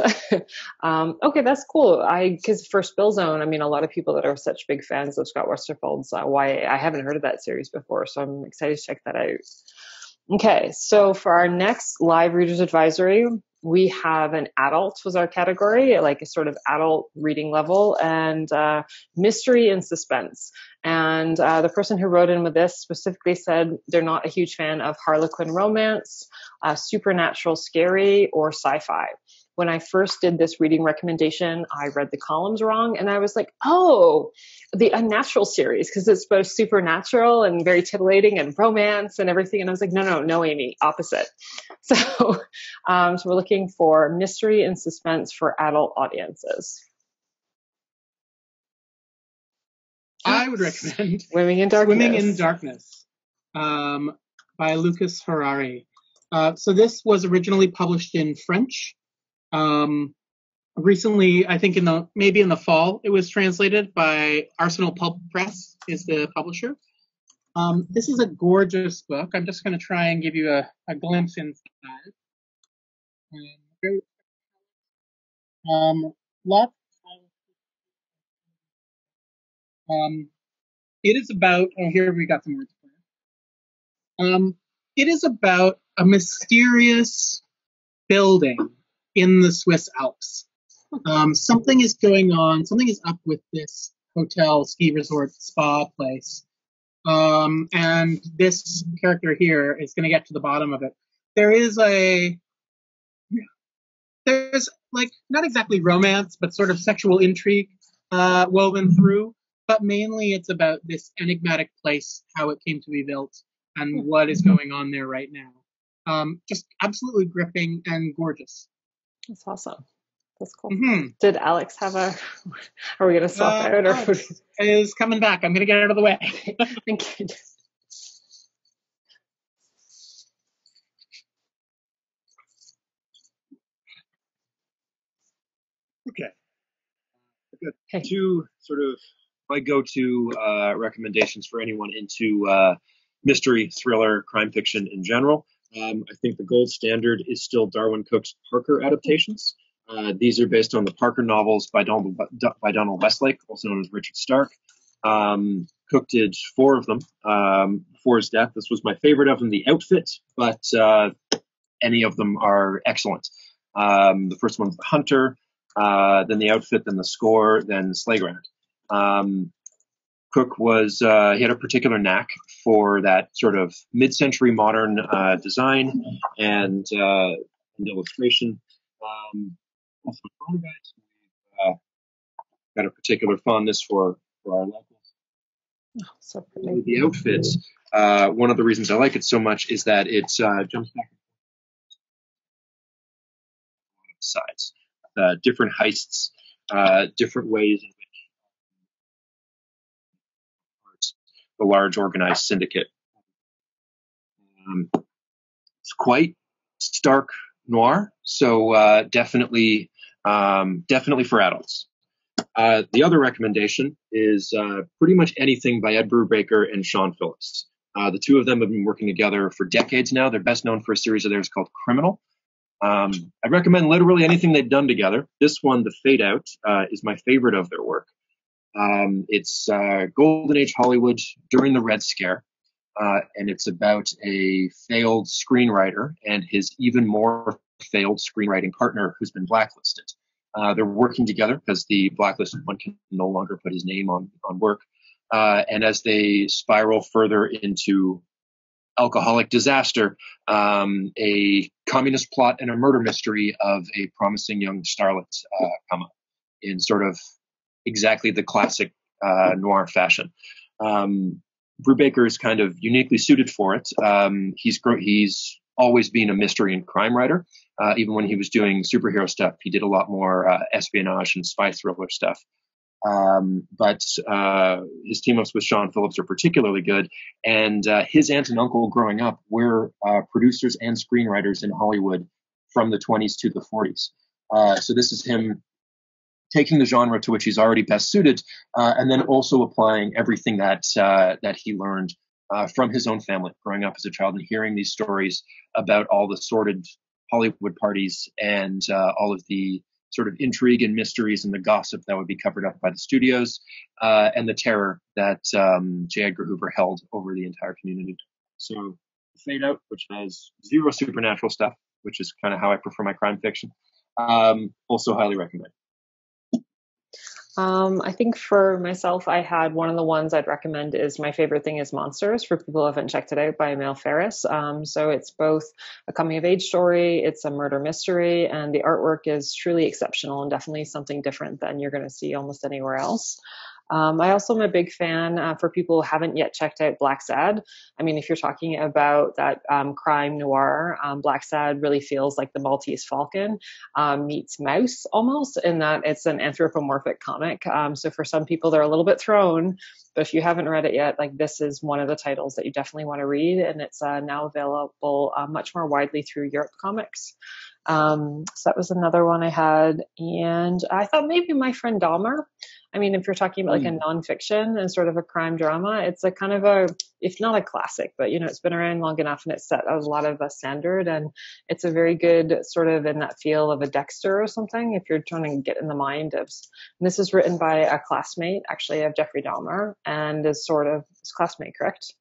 Okay, that's cool. Because for Spill Zone, I mean, a lot of people that are such big fans of Scott Westerfeld's YA, I haven't heard of that series before, so I'm excited to check that out. Okay, so for our next live readers advisory, we have an adult was our category, like a sort of adult reading level, and mystery and suspense. And the person who wrote in with this specifically said they're not a huge fan of Harlequin romance, supernatural scary, or sci-fi. When I first did this reading recommendation, I read the columns wrong, and I was like, oh, the Unnatural series, because it's both supernatural and very titillating and romance and everything. And I was like, no, Amy, opposite. So we're looking for mystery and suspense for adult audiences. I would recommend Swimming in Darkness by Lucas Harari. So this was originally published in French. Recently, I think maybe in the fall, it was translated by Arsenal Pulp Press is the publisher. This is a gorgeous book. I'm just going to try and give you a glimpse inside. It is about, here we got some words for it. It is about a mysterious building in the Swiss Alps. Something is going on. Something is up with this hotel, ski resort, spa place. And this character here is going to get to the bottom of it. There's like not exactly romance, but sort of sexual intrigue woven through. But mainly it's about this enigmatic place, how it came to be built, and what is going on there right now. Just absolutely gripping and gorgeous. That's awesome. That's cool. Mm-hmm. Did Alex have a... Are we going to swap out? Or... Alex is coming back. I'm going to get out of the way. Thank you. Okay. I've got two sort of my go-to recommendations for anyone into mystery, thriller, crime fiction in general. I think the gold standard is still Darwin Cook's Parker adaptations. These are based on the Parker novels by Donald Westlake, also known as Richard Stark. Cook did 4 of them before his death. This was my favorite of them, The Outfit, but any of them are excellent. The first one's The Hunter, then The Outfit, then The Score, then Slayground. Cook was, he had a particular knack for that sort of mid-century modern design and illustration. Also, got a particular fondness for our locals. Oh, so pretty. The Outfits, one of the reasons I like it so much is that it jumps back sides, different heists, different ways in which the large organized syndicate. It's quite stark noir, so definitely for adults. The other recommendation is pretty much anything by Ed Brubaker and Sean Phillips. The two of them have been working together for decades now. They're best known for a series of theirs called Criminal. I recommend literally anything they've done together. This one, The Fade Out, is my favorite of their work. It's Golden Age Hollywood during the Red Scare, and it's about a failed screenwriter and his even more failed screenwriting partner who's been blacklisted. They're working together because the blacklisted one can no longer put his name on work. And as they spiral further into alcoholic disaster, a communist plot and a murder mystery of a promising young starlet come up in sort of exactly the classic noir fashion. Brubaker is kind of uniquely suited for it. He's always been a mystery and crime writer. Even when he was doing superhero stuff, he did a lot more espionage and spy thriller stuff. But his team-ups with Sean Phillips are particularly good. And his aunt and uncle growing up were producers and screenwriters in Hollywood from the 20s to the 40s. So this is him taking the genre to which he's already best suited, and then also applying everything that he learned from his own family growing up as a child and hearing these stories about all the sordid Hollywood parties and all of the sort of intrigue and mysteries and the gossip that would be covered up by the studios, and the terror that J. Edgar Hoover held over the entire community. So Fade Out, which has zero supernatural stuff, which is kind of how I prefer my crime fiction. Also highly recommend. I think for myself, I had one of the ones I'd recommend is My Favorite Thing is Monsters, for people who haven't checked it out, by Emil Ferris. So it's both a coming of age story, it's a murder mystery, and the artwork is truly exceptional and definitely something different than you're going to see almost anywhere else. I also am a big fan for people who haven't yet checked out Black Sad. I mean, if you're talking about that crime noir, Black Sad really feels like the Maltese Falcon meets Mouse almost, in that it's an anthropomorphic comic. So for some people, they're a little bit thrown. But if you haven't read it yet, like, this is one of the titles that you definitely want to read, and it's now available much more widely through Libcomix. So that was another one I had, and I thought maybe My Friend Dahmer. I mean, if you're talking about like a nonfiction and sort of a crime drama, it's a kind of a, if not a classic, but it's been around long enough and it's set a lot of a standard, and it's a very good sort of in that feel of a Dexter or something. If you're trying to get in the mind of, and this is written by a classmate actually of Jeffrey Dahmer, and is sort of his classmate, correct?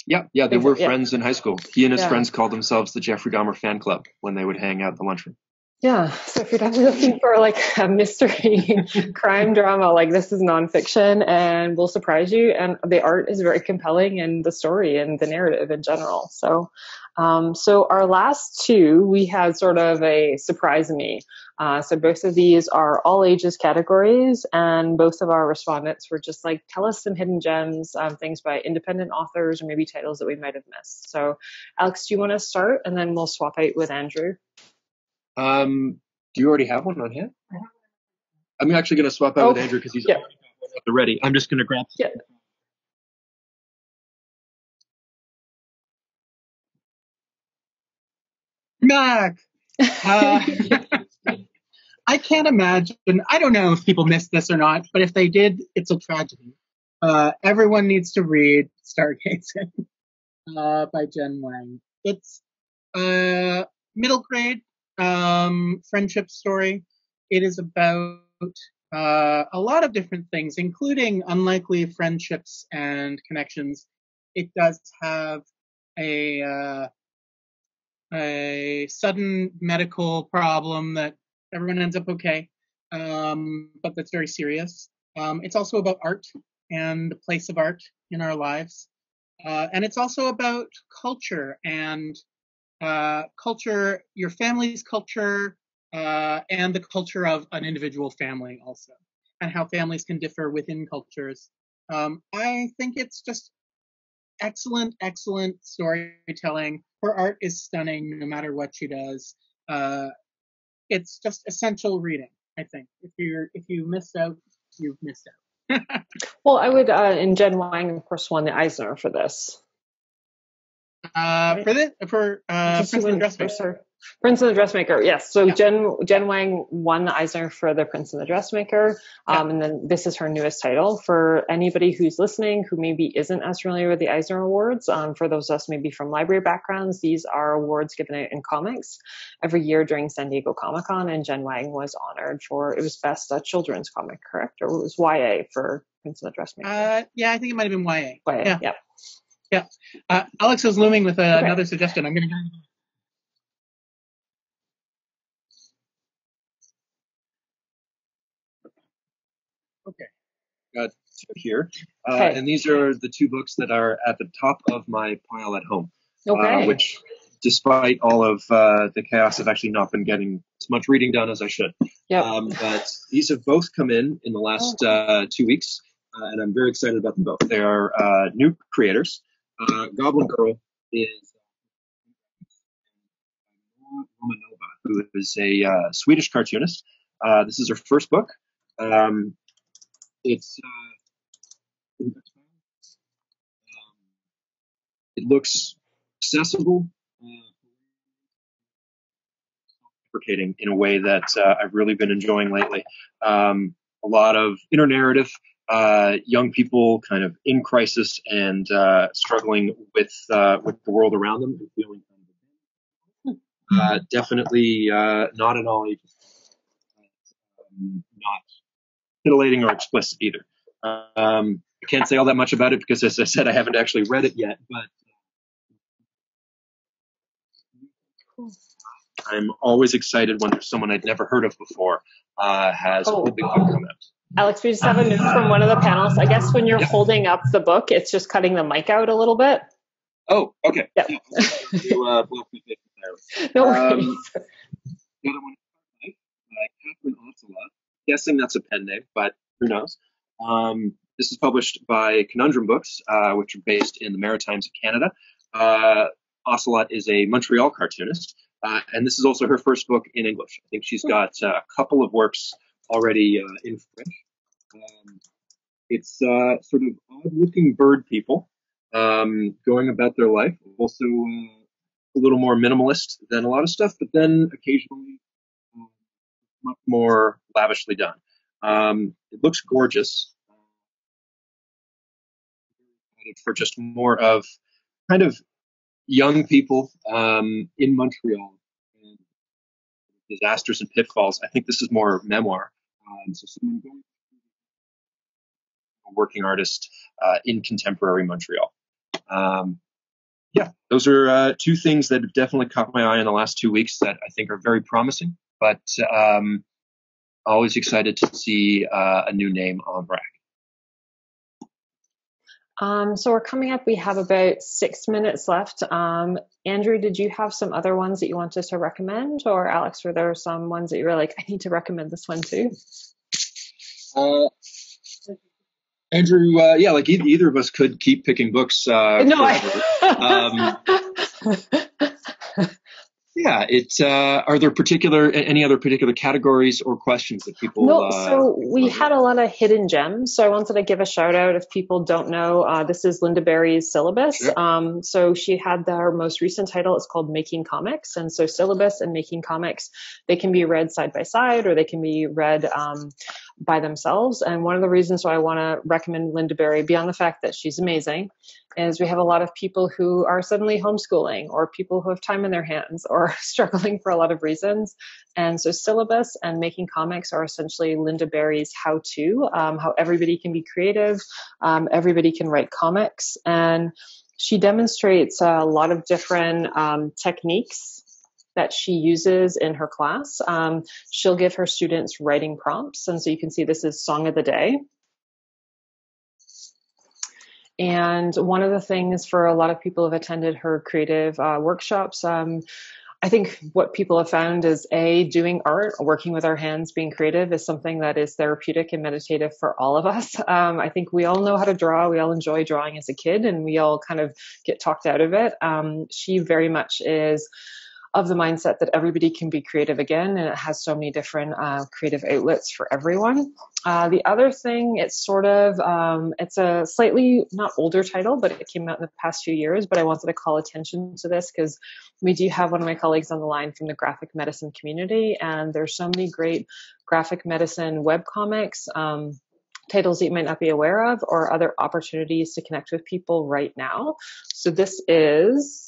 Yeah, they were friends in high school. He and his friends called themselves the Jeffrey Dahmer Fan Club when they would hang out in the lunchroom. Yeah, so if you're definitely looking for like a mystery crime drama, like this is nonfiction and will surprise you. And the art is very compelling and the story and the narrative in general. So our last two, we had sort of a surprise me. So both of these are all ages categories, and both of our respondents were just like, tell us some hidden gems, things by independent authors or maybe titles that we might have missed. So Alex, do you want to start and then we'll swap out with Andrew? Do you already have one on hand? I'm actually going to swap out with Andrew because he's already got one at the ready. I'm just going to grab. Yeah. Mac. I can't imagine. I don't know if people missed this or not, but if they did, it's a tragedy. Everyone needs to read Stargazing by Jen Wang. It's middle grade friendship story. It is about a lot of different things, including unlikely friendships and connections. It does have a sudden medical problem that everyone ends up okay, but that's very serious. It's also about art and the place of art in our lives. And it's also about culture and culture, your family's culture, and the culture of an individual family also, and how families can differ within cultures. I think it's just excellent storytelling. Her art is stunning no matter what she does. It's just essential reading, I think. If you missed out, you've missed out. Well, I would, and Jen Wang, of course, won the Eisner for this. For Prince and the Dressmaker. Prince and the Dressmaker, yes. So yeah. Jen Wang won the Eisner for the Prince and the Dressmaker, and then this is her newest title. For anybody who's listening who maybe isn't as familiar with the Eisner Awards, for those of us maybe from library backgrounds, these are awards given out in comics every year during San Diego Comic-Con, and Jen Wang was honored for, it was best children's comic, correct? Or it was YA for Prince and the Dressmaker? Yeah, I think it might have been YA. YA, yeah. Yeah. Alex is looming with another suggestion. I'm going to go. Okay. Got two here. And these are the two books that are at the top of my pile at home. Which, despite all of the chaos, have actually not been getting as much reading done as I should. But these have both come in the last 2 weeks, and I'm very excited about them both. They are new creators. Goblin Girl is Romanova, who is a Swedish cartoonist. This is her first book. It looks accessible, deprecating in a way that I've really been enjoying lately. A lot of inner narrative, young people kind of in crisis and struggling with the world around them and feeling definitely not at all ages, not titillating or explicit either. I can't say all that much about it because, as I said, I haven't actually read it yet, but I'm always excited when there's someone I'd never heard of before has a big book come out. Alex, we just have a note from one of the panelists. I guess when you're holding up the book, it's just cutting the mic out a little bit. Oh, okay. Yeah. No worries. The other one is Catherine Ocelot. Guessing that's a pen name, but who knows? This is published by Conundrum Books, which are based in the Maritimes of Canada. Ocelot is a Montreal cartoonist, and this is also her first book in English. I think she's got a couple of works already in French. It's sort of odd-looking bird people going about their life, also a little more minimalist than a lot of stuff, but then occasionally much more lavishly done. It looks gorgeous. For just more of kind of young people in Montreal and disasters and pitfalls. I think this is more memoir. So someone going a working artist in contemporary Montreal. Those are two things that have definitely caught my eye in the last 2 weeks that I think are very promising. but always excited to see a new name on rack. So we're coming up. We have about 6 minutes left. Andrew, did you have some other ones that you wanted to recommend? Or Alex, were there some ones that you were like, I need to recommend this one too? Andrew, yeah, like either of us could keep picking books. Yeah, it's. Are there any other particular categories or questions that people? No, so we had a lot of hidden gems. So I wanted to give a shout out if people don't know. This is Linda Berry's syllabus. Sure. So she had her most recent title. It's called Making Comics, and so syllabus and Making Comics, they can be read side by side or they can be read by themselves. And one of the reasons why I want to recommend Linda Berry, beyond the fact that she's amazing, is we have a lot of people who are suddenly homeschooling or people who have time in their hands or struggling for a lot of reasons. And so syllabus and Making Comics are essentially Linda Berry's how-to, how everybody can be creative, everybody can write comics. And she demonstrates a lot of different techniques that she uses in her class. She'll give her students writing prompts. And so you can see this is Song of the Day. And one of the things for a lot of people who have attended her creative workshops, I think what people have found is doing art, working with our hands, being creative is something that is therapeutic and meditative for all of us. I think we all know how to draw. We all enjoy drawing as a kid and we all kind of get talked out of it. She very much is of the mindset that everybody can be creative again, and it has so many different creative outlets for everyone. The other thing, it's a slightly not older title, but it came out in the past few years, but I wanted to call attention to this because we do have one of my colleagues on the line from the graphic medicine community, and there's so many great graphic medicine webcomics, titles that you might not be aware of, or other opportunities to connect with people right now. So this is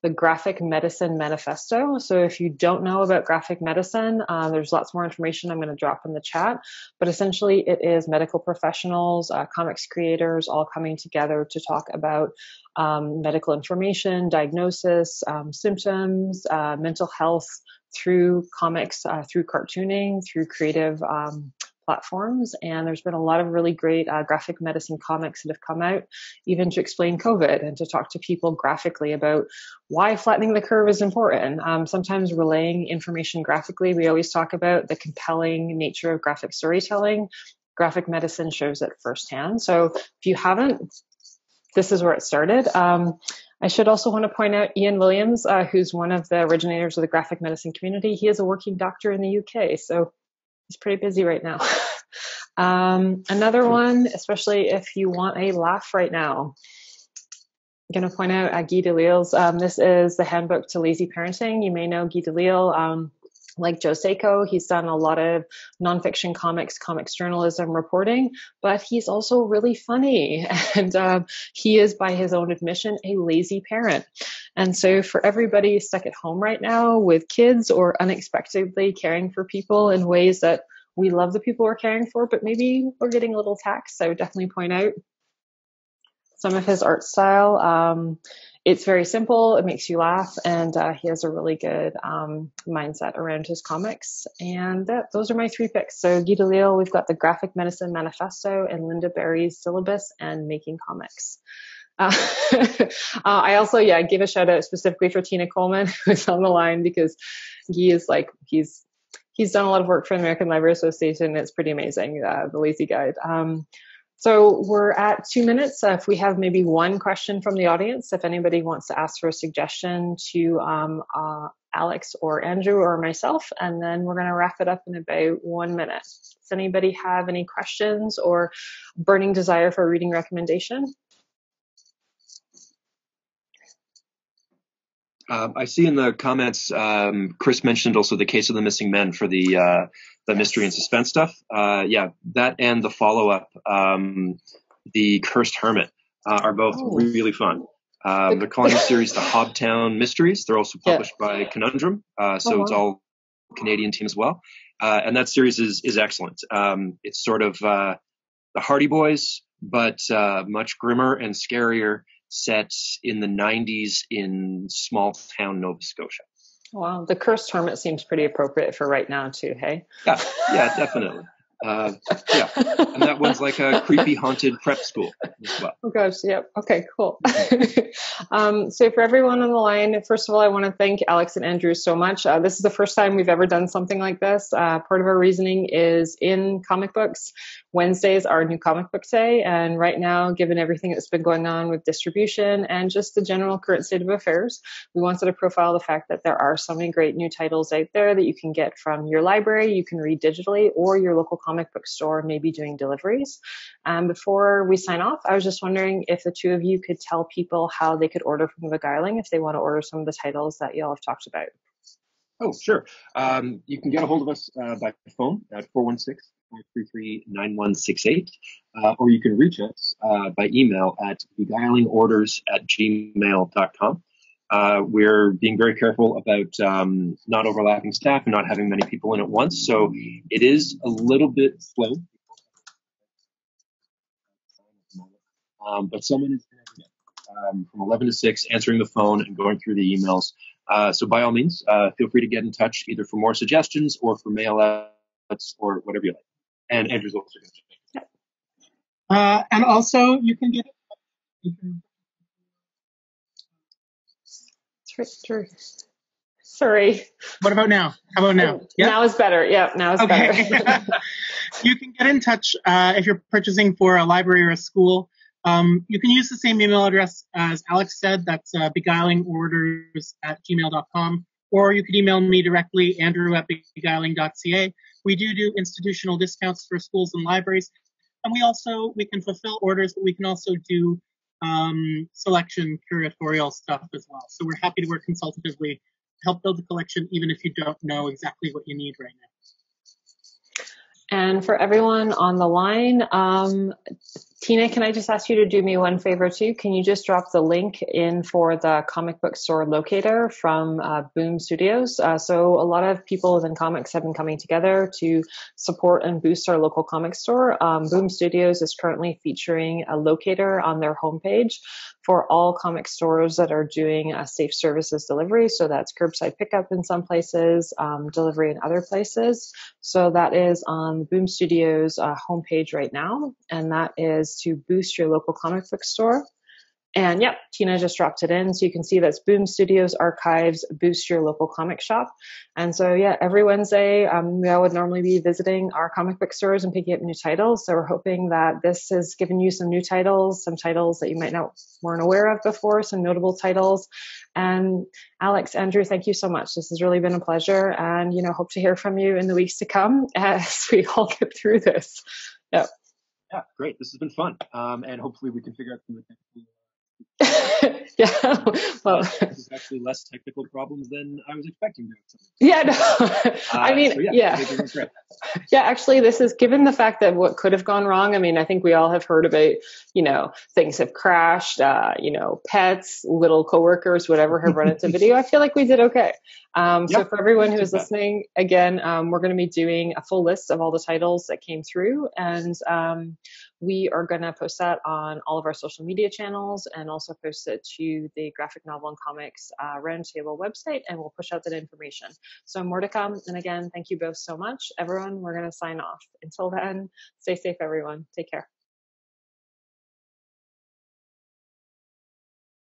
the Graphic Medicine Manifesto. So if you don't know about graphic medicine, there's lots more information I'm going to drop in the chat. But essentially, it is medical professionals, comics creators, all coming together to talk about medical information, diagnosis, symptoms, mental health through comics, through cartooning, through creative platforms. And there's been a lot of really great graphic medicine comics that have come out even to explain COVID and to talk to people graphically about why flattening the curve is important. Sometimes relaying information graphically, we always talk about the compelling nature of graphic storytelling. Graphic medicine shows it firsthand. So if you haven't, this is where it started. I should also want to point out Ian Williams, who's one of the originators of the graphic medicine community. He is a working doctor in the UK. So he's pretty busy right now. Another one, especially if you want a laugh right now, I'm going to point out Guy Delisle's. This is the Handbook to Lazy Parenting. You may know Guy Delisle. Like Joe Seiko, he's done a lot of nonfiction comics journalism reporting, but he's also really funny. And he is, by his own admission, a lazy parent. And so for everybody stuck at home right now with kids or unexpectedly caring for people in ways that we love the people we're caring for, but maybe we're getting a little taxed, I would definitely point out some of his art style. It's very simple. It makes you laugh. And he has a really good mindset around his comics. And those are my 3 picks. So Guy Delisle, we've got the Graphic Medicine Manifesto, and Linda Berry's syllabus and Making Comics. I also, give a shout out specifically for Tina Coleman, who's on the line, because Guy is he's done a lot of work for the American Library Association. It's pretty amazing, the Lazy Guide. So we're at 2 minutes. If we have maybe one question from the audience, if anybody wants to ask for a suggestion to Alex or Andrew or myself, and then we're going to wrap it up in about 1 minute. Does anybody have any questions or burning desire for a reading recommendation? I see in the comments, Chris mentioned also the Case of the Missing Men for the mystery and suspense stuff. That and the follow-up, the Cursed Hermit, are both really fun. They're calling the series the Hobtown Mysteries. They're also published by Conundrum, so it's all Canadian team as well. And that series is excellent. It's sort of the Hardy Boys, but much grimmer and scarier, set in the 90s in small town Nova Scotia. Wow, the cursed hermit seems pretty appropriate for right now too, hey? Yeah, definitely. Yeah, and that one's like a creepy haunted prep school as well. Oh gosh, yep. Okay, cool. So for everyone on the line, first of all, I want to thank Alex and Andrew so much. This is the first time we've ever done something like this. Part of our reasoning is in comic books. Wednesdays are New Comic Book Day, and right now, given everything that's been going on with distribution and just the general current state of affairs, we wanted to profile the fact that there are so many great new titles out there that you can get from your library, you can read digitally, or your local comic book store may be doing deliveries. Before we sign off, I was just wondering if the two of you could tell people how they could order from the Beguiling if they want to order some of the titles that y'all have talked about. Oh, sure. You can get a hold of us by phone at 416-533-9168, or you can reach us by email at beguilingorders@gmail.com. We're being very careful about not overlapping staff and not having many people in at once, so it is a little bit slow. But someone is from 11 to 6 answering the phone and going through the emails. So by all means, feel free to get in touch either for more suggestions or for mail outs or whatever you like. And Andrew's also going to check. And also, you can get it. Sorry. What about now? How about now? Yep. Now is better. Yeah, now is better. You can get in touch if you're purchasing for a library or a school. You can use the same email address as Alex said. That's beguilingorders@gmail.com. Or you could email me directly, andrew@beguiling.ca. We do institutional discounts for schools and libraries. And we can fulfill orders, but we can also do selection curatorial stuff as well. So we're happy to work consultatively to help build the collection, even if you don't know exactly what you need right now. And for everyone on the line, Tina, can I just ask you to do me one favor too? Can you just drop the link in for the comic book store locator from Boom Studios? So a lot of people within comics have been coming together to support and boost our local comic store. Boom Studios is currently featuring a locator on their homepage for all comic stores that are doing safe services delivery. So that's curbside pickup in some places, delivery in other places. So that is on Boom Studios homepage right now, and that is to boost your local comic book store. And yep, Tina just dropped it in. So you can see that's Boom Studios Archives, boost your local comic shop. And so yeah, every Wednesday, we would normally be visiting our comic book stores and picking up new titles. So we're hoping that this has given you some new titles, some titles that you might not weren't aware of before, some notable titles. And Alex, Andrew, thank you so much. This has really been a pleasure. And, hope to hear from you in the weeks to come as we all get through this. Yep. Yeah, great. This has been fun. And hopefully we can figure out some of the technical yeah, well, this is actually less technical problems than I was expecting. Yeah, no, I mean, so yeah, actually, this is given the fact that what could have gone wrong. I mean, I think we all have heard about, things have crashed, pets, little coworkers, whatever have run into video. I feel like we did okay. So for everyone who is listening, again, we're going to be doing a full list of all the titles that came through, and we are going to post that on all of our social media channels and also post it to the Graphic Novel and Comics Roundtable website, and we'll push out that information. So more to come. And again, thank you both so much. Everyone, we're going to sign off. Until then, stay safe, everyone. Take care.